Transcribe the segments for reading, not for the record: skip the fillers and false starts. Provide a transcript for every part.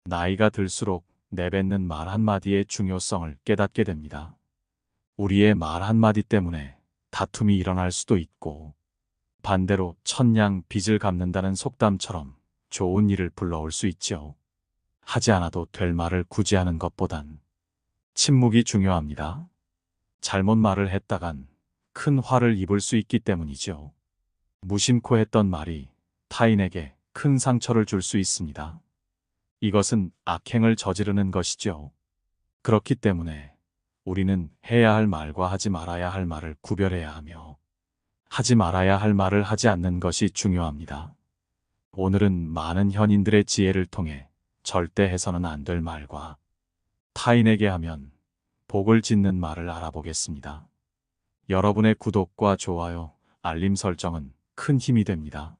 나이가 들수록 내뱉는 말 한마디의 중요성을 깨닫게 됩니다. 우리의 말 한마디 때문에 다툼이 일어날 수도 있고, 반대로 천냥 빚을 갚는다는 속담처럼 좋은 일을 불러올 수 있죠. 하지 않아도 될 말을 굳이 하는 것보단 침묵이 중요합니다. 잘못 말을 했다간 큰 화를 입을 수 있기 때문이죠. 무심코 했던 말이 타인에게 큰 상처를 줄 수 있습니다. 이것은 악행을 저지르는 것이죠. 그렇기 때문에 우리는 해야 할 말과 하지 말아야 할 말을 구별해야 하며, 하지 말아야 할 말을 하지 않는 것이 중요합니다. 오늘은 많은 현인들의 지혜를 통해 절대 해서는 안 될 말과 타인에게 하면 복을 짓는 말을 알아보겠습니다. 여러분의 구독과 좋아요, 알림 설정은 큰 힘이 됩니다.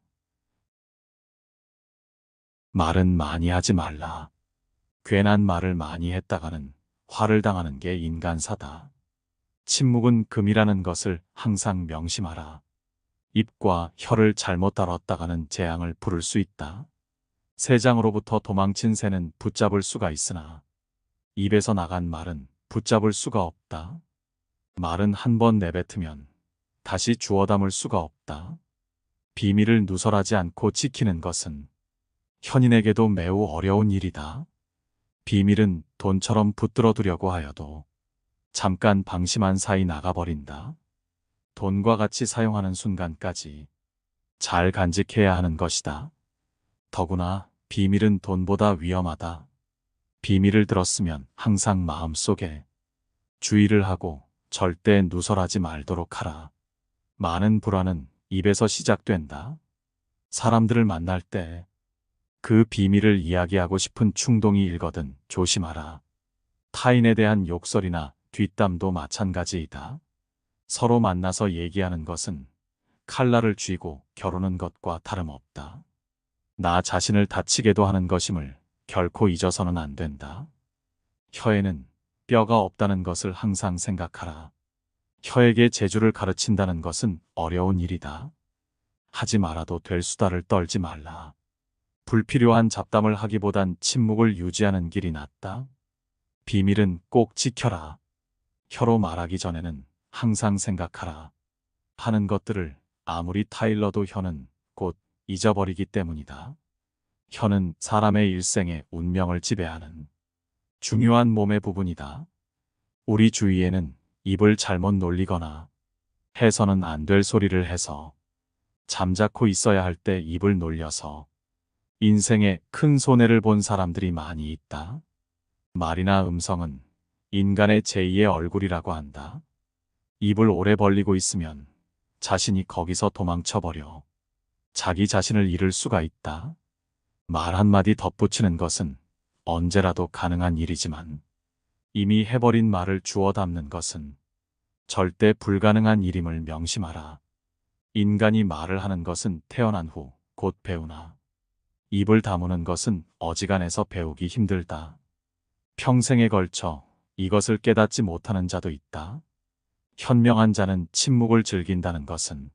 말은 많이 하지 말라. 괜한 말을 많이 했다가는 화를 당하는 게 인간사다. 침묵은 금이라는 것을 항상 명심하라. 입과 혀를 잘못 다뤘다가는 재앙을 부를 수 있다. 새장으로부터 도망친 새는 붙잡을 수가 있으나 입에서 나간 말은 붙잡을 수가 없다. 말은 한 번 내뱉으면 다시 주워 담을 수가 없다. 비밀을 누설하지 않고 지키는 것은 현인에게도 매우 어려운 일이다. 비밀은 돈처럼 붙들어 두려고 하여도 잠깐 방심한 사이 나가버린다. 돈과 같이 사용하는 순간까지 잘 간직해야 하는 것이다. 더구나 비밀은 돈보다 위험하다. 비밀을 들었으면 항상 마음속에 주의를 하고 절대 누설하지 말도록 하라. 많은 불화는 입에서 시작된다. 사람들을 만날 때 그 비밀을 이야기하고 싶은 충동이 일거든 조심하라. 타인에 대한 욕설이나 뒷담도 마찬가지이다. 서로 만나서 얘기하는 것은 칼날을 쥐고 겨루는 것과 다름없다. 나 자신을 다치게도 하는 것임을 결코 잊어서는 안 된다. 혀에는 뼈가 없다는 것을 항상 생각하라. 혀에게 재주를 가르친다는 것은 어려운 일이다. 하지 말아도 될 수다를 떨지 말라. 불필요한 잡담을 하기보단 침묵을 유지하는 길이 낫다. 비밀은 꼭 지켜라. 혀로 말하기 전에는 항상 생각하라. 하는 것들을 아무리 타일러도 혀는 곧 잊어버리기 때문이다. 혀는 사람의 일생의 운명을 지배하는 중요한 몸의 부분이다. 우리 주위에는 입을 잘못 놀리거나 해서는 안 될 소리를 해서 잠자코 있어야 할 때 입을 놀려서 인생에 큰 손해를 본 사람들이 많이 있다. 말이나 음성은 인간의 제2의 얼굴이라고 한다. 입을 오래 벌리고 있으면 자신이 거기서 도망쳐버려 자기 자신을 잃을 수가 있다. 말 한마디 덧붙이는 것은 언제라도 가능한 일이지만 이미 해버린 말을 주워 담는 것은 절대 불가능한 일임을 명심하라. 인간이 말을 하는 것은 태어난 후 곧 배우나 입을 다무는 것은 어지간해서 배우기 힘들다. 평생에 걸쳐 이것을 깨닫지 못하는 자도 있다. 현명한 자는 침묵을 즐긴다는 것은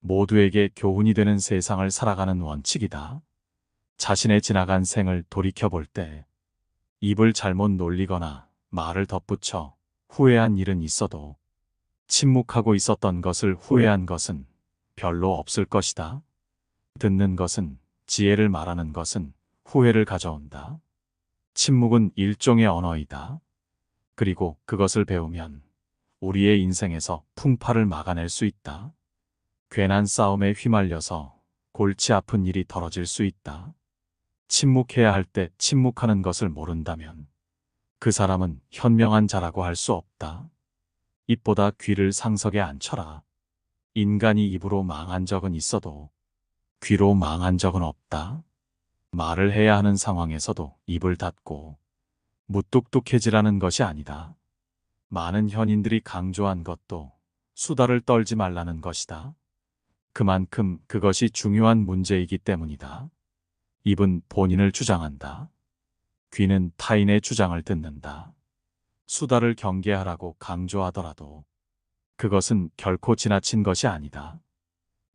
모두에게 교훈이 되는 세상을 살아가는 원칙이다. 자신의 지나간 생을 돌이켜볼 때 입을 잘못 놀리거나 말을 덧붙여 후회한 일은 있어도 침묵하고 있었던 것을 후회한 것은 별로 없을 것이다. 듣는 것은 지혜를 말하는 것은 후회를 가져온다. 침묵은 일종의 언어이다. 그리고 그것을 배우면 우리의 인생에서 풍파를 막아낼 수 있다. 괜한 싸움에 휘말려서 골치 아픈 일이 벌어질 수 있다. 침묵해야 할 때 침묵하는 것을 모른다면 그 사람은 현명한 자라고 할 수 없다. 입보다 귀를 상석에 앉혀라. 인간이 입으로 망한 적은 있어도 귀로 망한 적은 없다. 말을 해야 하는 상황에서도 입을 닫고 무뚝뚝해지라는 것이 아니다. 많은 현인들이 강조한 것도 수다를 떨지 말라는 것이다. 그만큼 그것이 중요한 문제이기 때문이다. 입은 본인을 주장한다. 귀는 타인의 주장을 듣는다. 수다를 경계하라고 강조하더라도 그것은 결코 지나친 것이 아니다.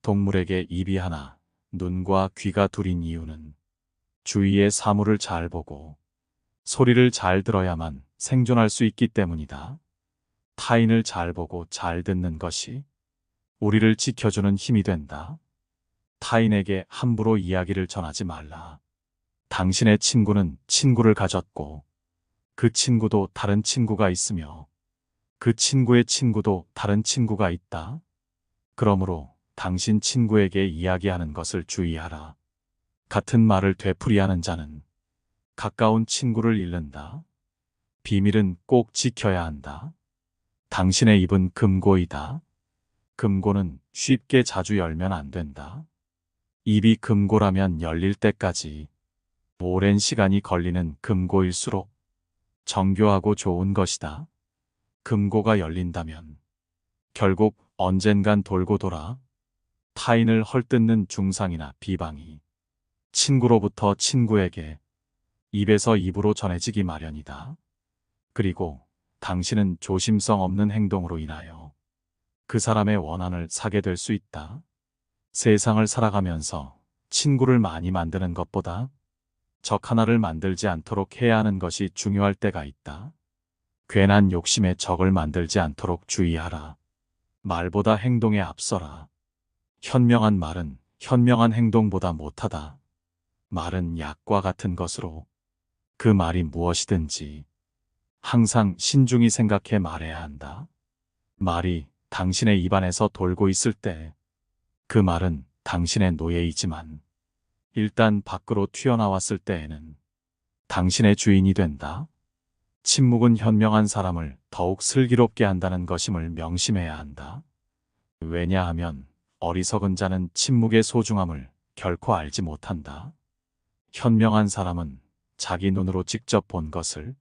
동물에게 입이 하나, 눈과 귀가 둘인 이유는 주위의 사물을 잘 보고 소리를 잘 들어야만 생존할 수 있기 때문이다. 타인을 잘 보고 잘 듣는 것이 우리를 지켜주는 힘이 된다. 타인에게 함부로 이야기를 전하지 말라. 당신의 친구는 친구를 가졌고 그 친구도 다른 친구가 있으며 그 친구의 친구도 다른 친구가 있다. 그러므로 당신 친구에게 이야기하는 것을 주의하라. 같은 말을 되풀이하는 자는 가까운 친구를 잃는다. 비밀은 꼭 지켜야 한다. 당신의 입은 금고이다. 금고는 쉽게 자주 열면 안 된다. 입이 금고라면 열릴 때까지 오랜 시간이 걸리는 금고일수록 정교하고 좋은 것이다. 금고가 열린다면 결국 언젠간 돌고 돌아 타인을 헐뜯는 중상이나 비방이 친구로부터 친구에게 입에서 입으로 전해지기 마련이다. 그리고 당신은 조심성 없는 행동으로 인하여 그 사람의 원한을 사게 될 수 있다. 세상을 살아가면서 친구를 많이 만드는 것보다 적 하나를 만들지 않도록 해야 하는 것이 중요할 때가 있다. 괜한 욕심에 적을 만들지 않도록 주의하라. 말보다 행동에 앞서라. 현명한 말은 현명한 행동보다 못하다. 말은 약과 같은 것으로 그 말이 무엇이든지 항상 신중히 생각해 말해야 한다. 말이 당신의 입안에서 돌고 있을 때 그 말은 당신의 노예이지만 일단 밖으로 튀어나왔을 때에는 당신의 주인이 된다. 침묵은 현명한 사람을 더욱 슬기롭게 한다는 것임을 명심해야 한다. 왜냐하면 어리석은 자는 침묵의 소중함을 결코 알지 못한다. 현명한 사람은 자기 눈으로 직접 본 것을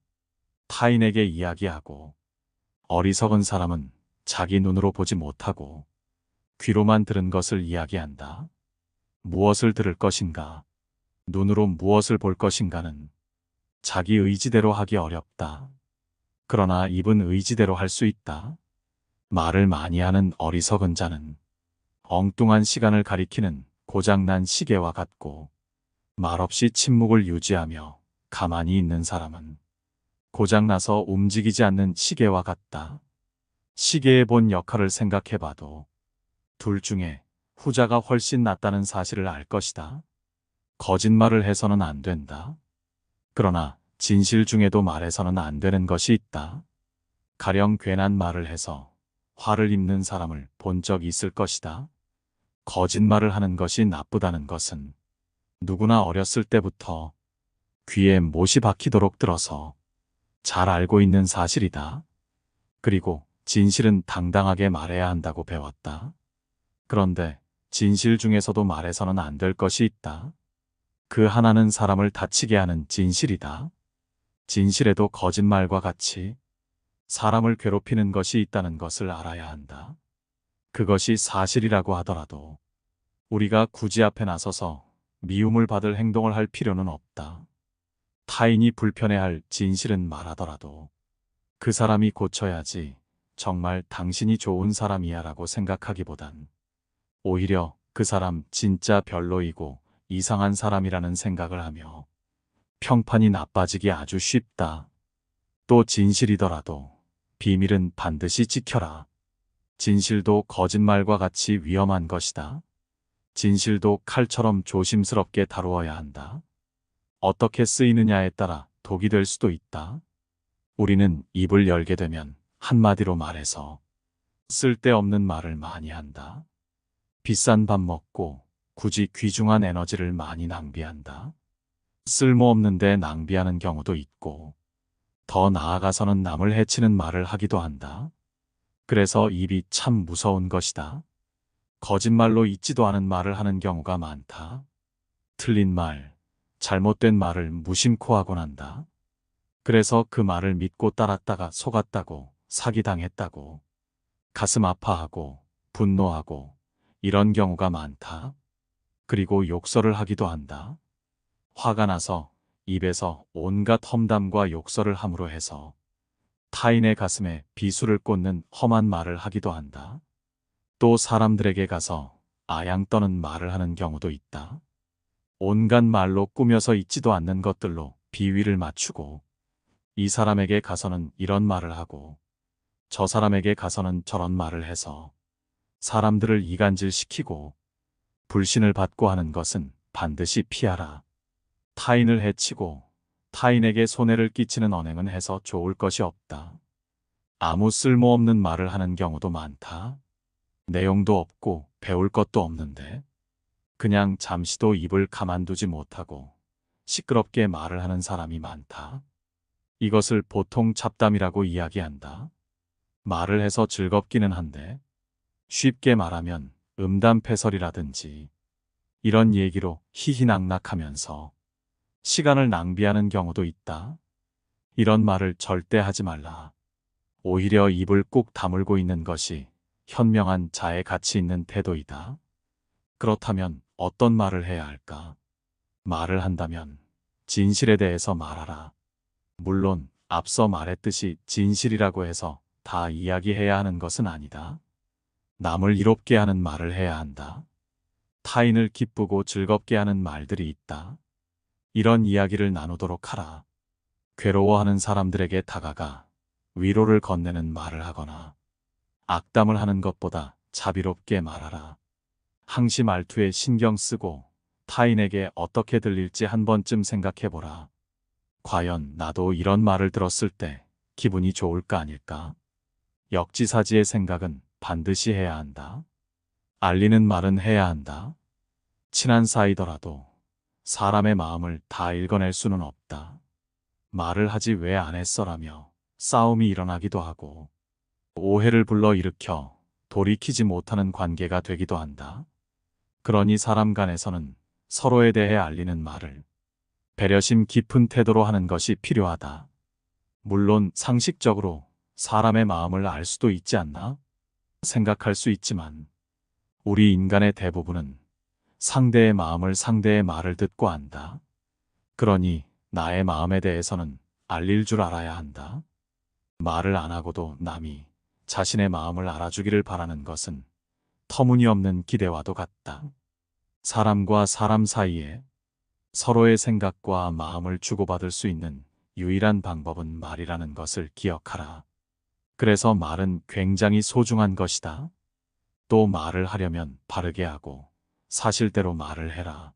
타인에게 이야기하고 어리석은 사람은 자기 눈으로 보지 못하고 귀로만 들은 것을 이야기한다. 무엇을 들을 것인가, 눈으로 무엇을 볼 것인가는 자기 의지대로 하기 어렵다. 그러나 입은 의지대로 할 수 있다. 말을 많이 하는 어리석은 자는 엉뚱한 시간을 가리키는 고장난 시계와 같고 말없이 침묵을 유지하며 가만히 있는 사람은 고장나서 움직이지 않는 시계와 같다. 시계에 본 역할을 생각해봐도 둘 중에 후자가 훨씬 낫다는 사실을 알 것이다. 거짓말을 해서는 안 된다. 그러나 진실 중에도 말해서는 안 되는 것이 있다. 가령 괜한 말을 해서 화를 입는 사람을 본 적 있을 것이다. 거짓말을 하는 것이 나쁘다는 것은 누구나 어렸을 때부터 귀에 못이 박히도록 들어서 잘 알고 있는 사실이다. 그리고 진실은 당당하게 말해야 한다고 배웠다. 그런데 진실 중에서도 말해서는 안 될 것이 있다. 그 하나는 사람을 다치게 하는 진실이다. 진실에도 거짓말과 같이 사람을 괴롭히는 것이 있다는 것을 알아야 한다. 그것이 사실이라고 하더라도 우리가 굳이 앞에 나서서 미움을 받을 행동을 할 필요는 없다. 타인이 불편해할 진실은 말하더라도 그 사람이 고쳐야지 정말 당신이 좋은 사람이야 라고 생각하기보단 오히려 그 사람 진짜 별로이고 이상한 사람이라는 생각을 하며 평판이 나빠지기 아주 쉽다. 또 진실이더라도 비밀은 반드시 지켜라. 진실도 거짓말과 같이 위험한 것이다. 진실도 칼처럼 조심스럽게 다루어야 한다. 어떻게 쓰이느냐에 따라 독이 될 수도 있다. 우리는 입을 열게 되면 한마디로 말해서 쓸데없는 말을 많이 한다. 비싼 밥 먹고 굳이 귀중한 에너지를 많이 낭비한다. 쓸모없는데 낭비하는 경우도 있고 더 나아가서는 남을 해치는 말을 하기도 한다. 그래서 입이 참 무서운 것이다. 거짓말로 있지도 않은 말을 하는 경우가 많다. 틀린 말, 잘못된 말을 무심코 하곤 한다. 그래서 그 말을 믿고 따랐다가 속았다고, 사기당했다고, 가슴 아파하고, 분노하고, 이런 경우가 많다. 그리고 욕설을 하기도 한다. 화가 나서 입에서 온갖 험담과 욕설을 함으로 해서 타인의 가슴에 비수를 꽂는 험한 말을 하기도 한다. 또 사람들에게 가서 아양 떠는 말을 하는 경우도 있다. 온갖 말로 꾸며서 있지도 않는 것들로 비위를 맞추고 이 사람에게 가서는 이런 말을 하고 저 사람에게 가서는 저런 말을 해서 사람들을 이간질시키고 불신을 받고 하는 것은 반드시 피하라. 타인을 해치고 타인에게 손해를 끼치는 언행은 해서 좋을 것이 없다. 아무 쓸모없는 말을 하는 경우도 많다. 내용도 없고 배울 것도 없는데 그냥 잠시도 입을 가만두지 못하고 시끄럽게 말을 하는 사람이 많다. 이것을 보통 잡담이라고 이야기한다. 말을 해서 즐겁기는 한데 쉽게 말하면 음담패설이라든지 이런 얘기로 희희낙낙하면서 시간을 낭비하는 경우도 있다. 이런 말을 절대 하지 말라. 오히려 입을 꾹 다물고 있는 것이 현명한 자의 가치 있는 태도이다. 그렇다면 어떤 말을 해야 할까? 말을 한다면 진실에 대해서 말하라. 물론 앞서 말했듯이 진실이라고 해서 다 이야기해야 하는 것은 아니다. 남을 이롭게 하는 말을 해야 한다. 타인을 기쁘고 즐겁게 하는 말들이 있다. 이런 이야기를 나누도록 하라. 괴로워하는 사람들에게 다가가 위로를 건네는 말을 하거나 악담을 하는 것보다 자비롭게 말하라. 항시 말투에 신경 쓰고 타인에게 어떻게 들릴지 한 번쯤 생각해보라. 과연 나도 이런 말을 들었을 때 기분이 좋을까 아닐까? 역지사지의 생각은 반드시 해야 한다. 알리는 말은 해야 한다. 친한 사이더라도 사람의 마음을 다 읽어낼 수는 없다. 말을 하지 왜 안 했어라며 싸움이 일어나기도 하고 오해를 불러일으켜 돌이키지 못하는 관계가 되기도 한다. 그러니 사람 간에서는 서로에 대해 알리는 말을 배려심 깊은 태도로 하는 것이 필요하다. 물론 상식적으로 사람의 마음을 알 수도 있지 않나? 생각할 수 있지만 우리 인간의 대부분은 상대의 마음을 상대의 말을 듣고 안다. 그러니 나의 마음에 대해서는 알릴 줄 알아야 한다. 말을 안 하고도 남이 자신의 마음을 알아주기를 바라는 것은 터무니없는 기대와도 같다. 사람과 사람 사이에 서로의 생각과 마음을 주고받을 수 있는 유일한 방법은 말이라는 것을 기억하라. 그래서 말은 굉장히 소중한 것이다. 또 말을 하려면 바르게 하고 사실대로 말을 해라.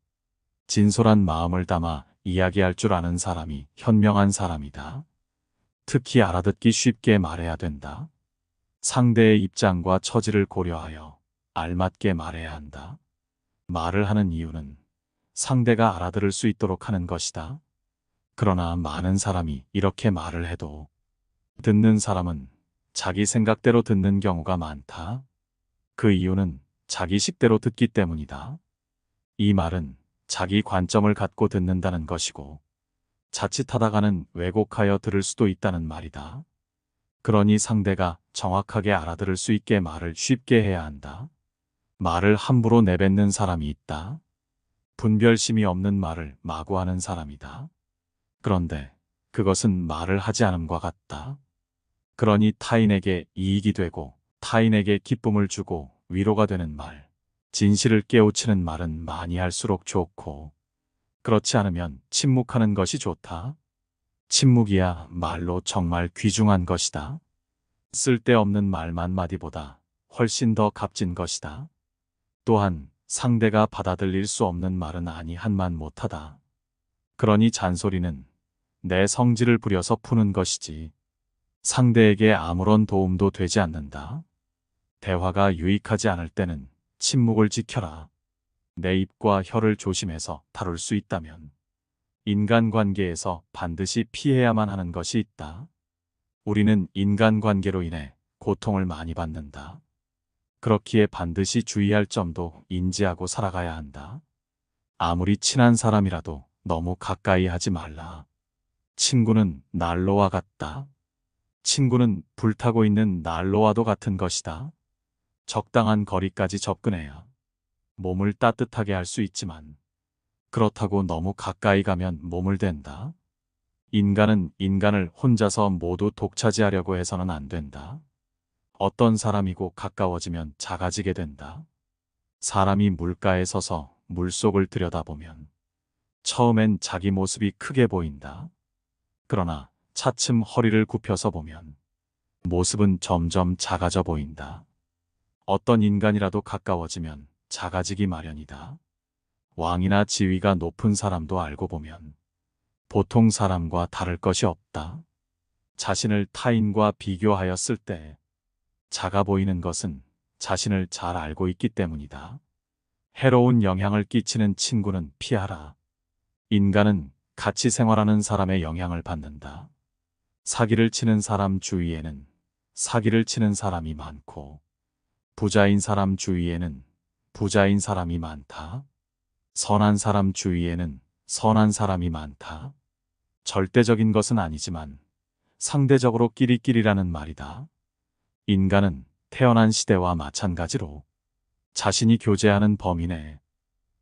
진솔한 마음을 담아 이야기할 줄 아는 사람이 현명한 사람이다. 특히 알아듣기 쉽게 말해야 된다. 상대의 입장과 처지를 고려하여 알맞게 말해야 한다. 말을 하는 이유는 상대가 알아들을 수 있도록 하는 것이다. 그러나 많은 사람이 이렇게 말을 해도 듣는 사람은 자기 생각대로 듣는 경우가 많다. 그 이유는 자기 식대로 듣기 때문이다. 이 말은 자기 관점을 갖고 듣는다는 것이고 자칫하다가는 왜곡하여 들을 수도 있다는 말이다. 그러니 상대가 정확하게 알아들을 수 있게 말을 쉽게 해야 한다. 말을 함부로 내뱉는 사람이 있다. 분별심이 없는 말을 마구 하는 사람이다. 그런데 그것은 말을 하지 않음과 같다. 그러니 타인에게 이익이 되고 타인에게 기쁨을 주고 위로가 되는 말, 진실을 깨우치는 말은 많이 할수록 좋고 그렇지 않으면 침묵하는 것이 좋다. 침묵이야 말로 정말 귀중한 것이다. 쓸데없는 말만 마디보다 훨씬 더 값진 것이다. 또한 상대가 받아들일 수 없는 말은 아니 한만 못하다. 그러니 잔소리는 내 성질을 부려서 푸는 것이지 상대에게 아무런 도움도 되지 않는다. 대화가 유익하지 않을 때는 침묵을 지켜라. 내 입과 혀를 조심해서 다룰 수 있다면 인간관계에서 반드시 피해야만 하는 것이 있다. 우리는 인간관계로 인해 고통을 많이 받는다. 그렇기에 반드시 주의할 점도 인지하고 살아가야 한다. 아무리 친한 사람이라도 너무 가까이 하지 말라. 친구는 난로와 같다. 친구는 불타고 있는 난로와도 같은 것이다. 적당한 거리까지 접근해야 몸을 따뜻하게 할 수 있지만 그렇다고 너무 가까이 가면 몸을 댄다. 인간은 인간을 혼자서 모두 독차지하려고 해서는 안 된다. 어떤 사람이고 가까워지면 작아지게 된다. 사람이 물가에 서서 물속을 들여다보면 처음엔 자기 모습이 크게 보인다. 그러나 차츰 허리를 굽혀서 보면 모습은 점점 작아져 보인다. 어떤 인간이라도 가까워지면 작아지기 마련이다. 왕이나 지위가 높은 사람도 알고 보면 보통 사람과 다를 것이 없다. 자신을 타인과 비교하였을 때 작아 보이는 것은 자신을 잘 알고 있기 때문이다. 해로운 영향을 끼치는 친구는 피하라. 인간은 같이 생활하는 사람의 영향을 받는다. 사기를 치는 사람 주위에는 사기를 치는 사람이 많고, 부자인 사람 주위에는 부자인 사람이 많다. 선한 사람 주위에는 선한 사람이 많다. 절대적인 것은 아니지만 상대적으로 끼리끼리라는 말이다. 인간은 태어난 시대와 마찬가지로 자신이 교제하는 범위 내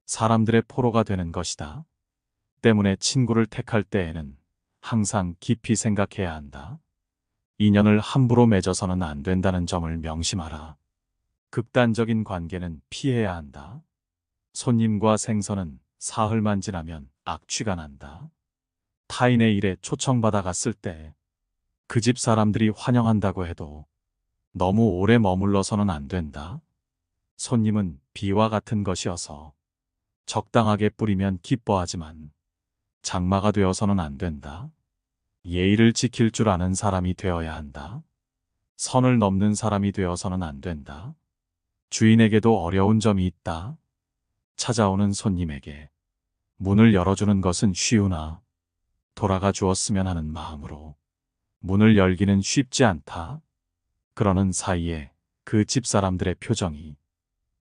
사람들의 포로가 되는 것이다. 때문에 친구를 택할 때에는 항상 깊이 생각해야 한다. 인연을 함부로 맺어서는 안 된다는 점을 명심하라. 극단적인 관계는 피해야 한다. 손님과 생선은 사흘만 지나면 악취가 난다. 타인의 일에 초청받아 갔을 때 그 집 사람들이 환영한다고 해도 너무 오래 머물러서는 안 된다. 손님은 비와 같은 것이어서 적당하게 뿌리면 기뻐하지만 장마가 되어서는 안 된다. 예의를 지킬 줄 아는 사람이 되어야 한다. 선을 넘는 사람이 되어서는 안 된다. 주인에게도 어려운 점이 있다. 찾아오는 손님에게 문을 열어주는 것은 쉬우나 돌아가 주었으면 하는 마음으로 문을 열기는 쉽지 않다. 그러는 사이에 그 집사람들의 표정이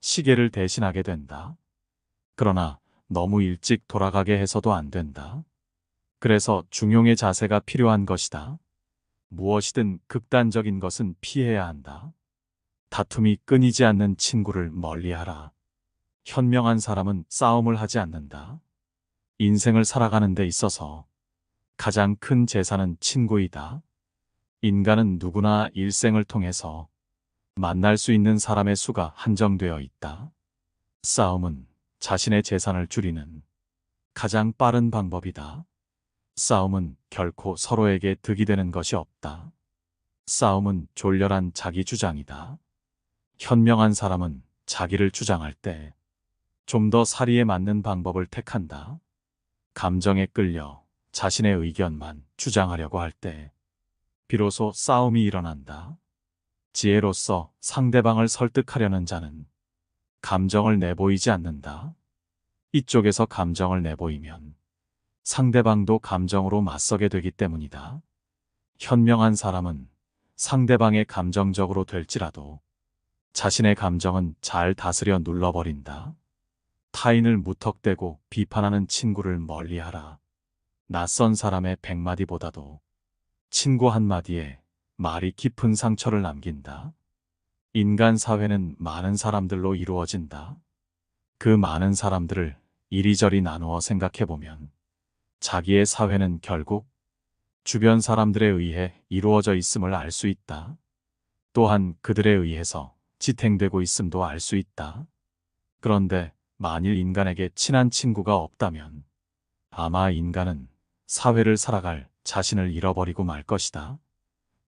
시계를 대신하게 된다. 그러나 너무 일찍 돌아가게 해서도 안 된다. 그래서 중용의 자세가 필요한 것이다. 무엇이든 극단적인 것은 피해야 한다. 다툼이 끊이지 않는 친구를 멀리하라. 현명한 사람은 싸움을 하지 않는다. 인생을 살아가는 데 있어서 가장 큰 재산은 친구이다. 인간은 누구나 일생을 통해서 만날 수 있는 사람의 수가 한정되어 있다. 싸움은 자신의 재산을 줄이는 가장 빠른 방법이다. 싸움은 결코 서로에게 득이 되는 것이 없다. 싸움은 졸렬한 자기 주장이다. 현명한 사람은 자기를 주장할 때 좀 더 사리에 맞는 방법을 택한다. 감정에 끌려 자신의 의견만 주장하려고 할 때 비로소 싸움이 일어난다. 지혜로서 상대방을 설득하려는 자는 감정을 내보이지 않는다. 이쪽에서 감정을 내보이면 상대방도 감정으로 맞서게 되기 때문이다. 현명한 사람은 상대방의 감정적으로 될지라도 자신의 감정은 잘 다스려 눌러버린다. 타인을 무턱대고 비판하는 친구를 멀리하라. 낯선 사람의 100마디보다도 친구 한마디에 말이 깊은 상처를 남긴다. 인간 사회는 많은 사람들로 이루어진다. 그 많은 사람들을 이리저리 나누어 생각해보면 자기의 사회는 결국 주변 사람들에 의해 이루어져 있음을 알 수 있다. 또한 그들에 의해서 지탱되고 있음도 알 수 있다. 그런데 만일 인간에게 친한 친구가 없다면 아마 인간은 사회를 살아갈 자신을 잃어버리고 말 것이다.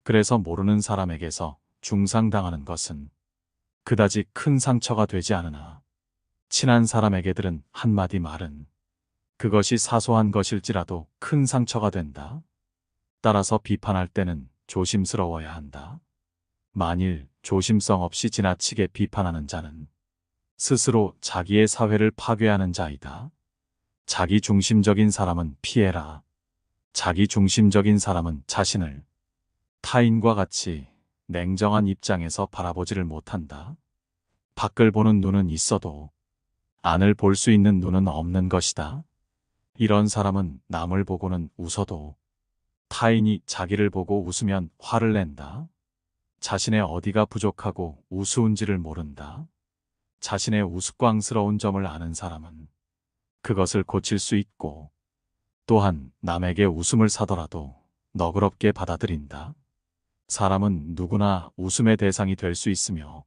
그래서 모르는 사람에게서 중상당하는 것은 그다지 큰 상처가 되지 않으나 친한 사람에게 들은 한마디 말은 그것이 사소한 것일지라도 큰 상처가 된다. 따라서 비판할 때는 조심스러워야 한다. 만일 조심성 없이 지나치게 비판하는 자는 스스로 자기의 사회를 파괴하는 자이다. 자기 중심적인 사람은 피해라. 자기 중심적인 사람은 자신을 타인과 같이 냉정한 입장에서 바라보지를 못한다. 밖을 보는 눈은 있어도 안을 볼 수 있는 눈은 없는 것이다. 이런 사람은 남을 보고는 웃어도 타인이 자기를 보고 웃으면 화를 낸다. 자신의 어디가 부족하고 우스운지를 모른다. 자신의 우스꽝스러운 점을 아는 사람은 그것을 고칠 수 있고 또한 남에게 웃음을 사더라도 너그럽게 받아들인다. 사람은 누구나 웃음의 대상이 될 수 있으며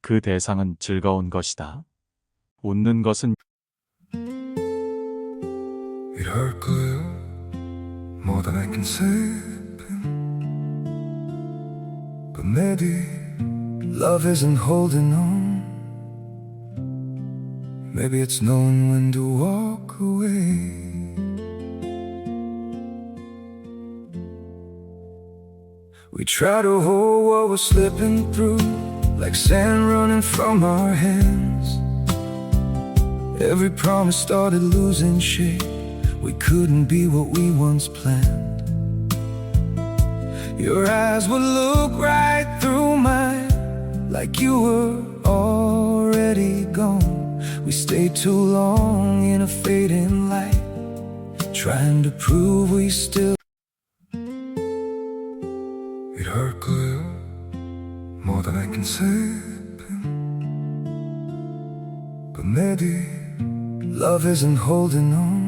그 대상은 즐거운 것이다. 웃는 것은 이럴까요? more than I can say. But maybe love isn't holding on. Maybe it's knowing when to walk away. We try to hold what we're slipping through, like sand running from our hands. Every promise started losing shape. We couldn't be what we once planned. Your eyes would look right through mine, like you were already gone. We stayed too long in a fading light, trying to prove we still. It hurt clear, more than I can say. But maybe love isn't holding on.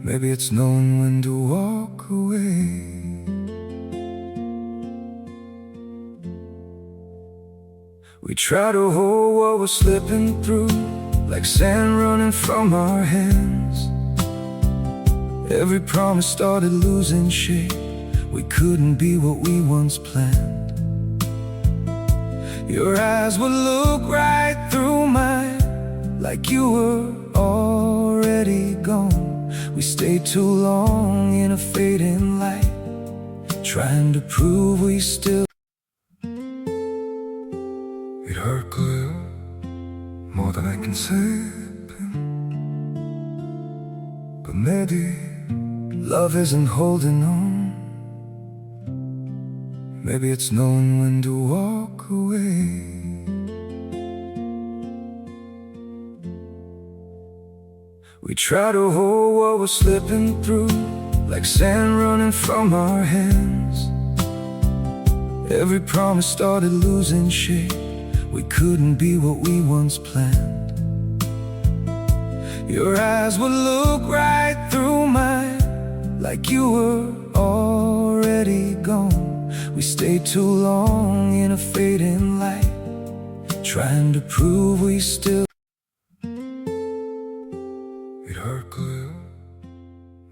Maybe it's knowing when to walk away. We try to hold what we're slipping through, like sand running from our hands. Every promise started losing shape. We couldn't be what we once planned. Your eyes would look right through mine, like you were already gone. We stayed too long in a fading light, trying to prove we still. It hurt clear, more than I can say. But maybe love isn't holding on. Maybe it's knowing when to walk away. We try to hold what we're slipping through, like sand running from our hands. Every promise started losing shape. We couldn't be what we once planned. Your eyes would look right through mine, like you were already gone. We stayed too long in a fading light, trying to prove we still. It hurt clear,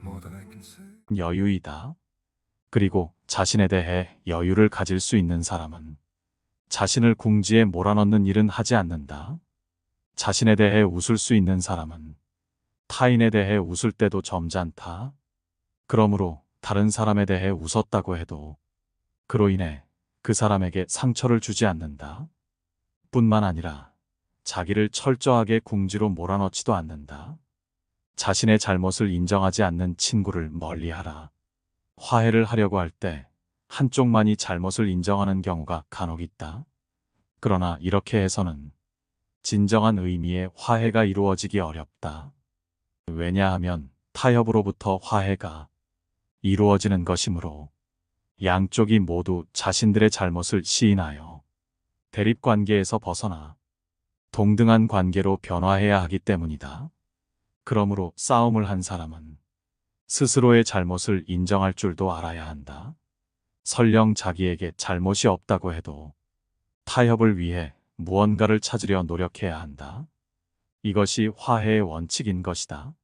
more than I can say. 여유이다. 그리고 자신에 대해 여유를 가질 수 있는 사람은 자신을 궁지에 몰아넣는 일은 하지 않는다. 자신에 대해 웃을 수 있는 사람은 타인에 대해 웃을 때도 점잖다. 그러므로 다른 사람에 대해 웃었다고 해도 그로 인해 그 사람에게 상처를 주지 않는다. 뿐만 아니라 자기를 철저하게 궁지로 몰아넣지도 않는다. 자신의 잘못을 인정하지 않는 친구를 멀리하라. 화해를 하려고 할 때 한쪽만이 잘못을 인정하는 경우가 간혹 있다. 그러나 이렇게 해서는 진정한 의미의 화해가 이루어지기 어렵다. 왜냐하면 타협으로부터 화해가 이루어지는 것이므로 양쪽이 모두 자신들의 잘못을 시인하여 대립관계에서 벗어나 동등한 관계로 변화해야 하기 때문이다. 그러므로 싸움을 한 사람은 스스로의 잘못을 인정할 줄도 알아야 한다. 설령 자기에게 잘못이 없다고 해도 타협을 위해 무언가를 찾으려 노력해야 한다. 이것이 화해의 원칙인 것이다.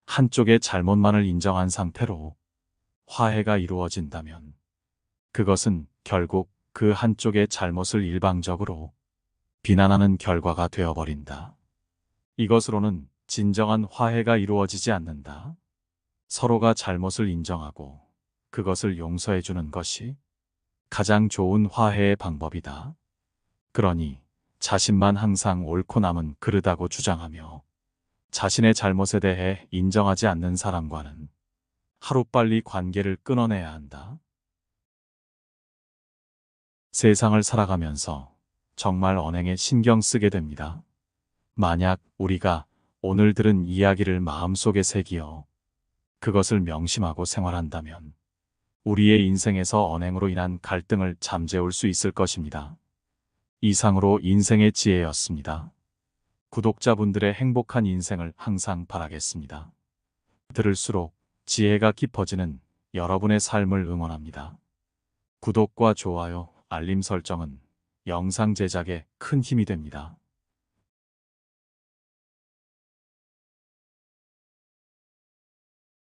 한쪽의 잘못만을 인정한 상태로 화해가 이루어진다면 그것은 결국 그 한쪽의 잘못을 일방적으로 비난하는 결과가 되어버린다. 이것으로는 진정한 화해가 이루어지지 않는다. 서로가 잘못을 인정하고 그것을 용서해 주는 것이 가장 좋은 화해의 방법이다. 그러니 자신만 항상 옳고 남은 그르다고 주장하며 자신의 잘못에 대해 인정하지 않는 사람과는 하루빨리 관계를 끊어내야 한다. 세상을 살아가면서 정말 언행에 신경 쓰게 됩니다. 만약 우리가 오늘 들은 이야기를 마음속에 새기어 그것을 명심하고 생활한다면 우리의 인생에서 언행으로 인한 갈등을 잠재울 수 있을 것입니다. 이상으로 인생의 지혜였습니다. 구독자분들의 행복한 인생을 항상 바라겠습니다. 들을수록 지혜가 깊어지는 여러분의 삶을 응원합니다. 구독과 좋아요, 알림 설정은 영상 제작에 큰 힘이 됩니다.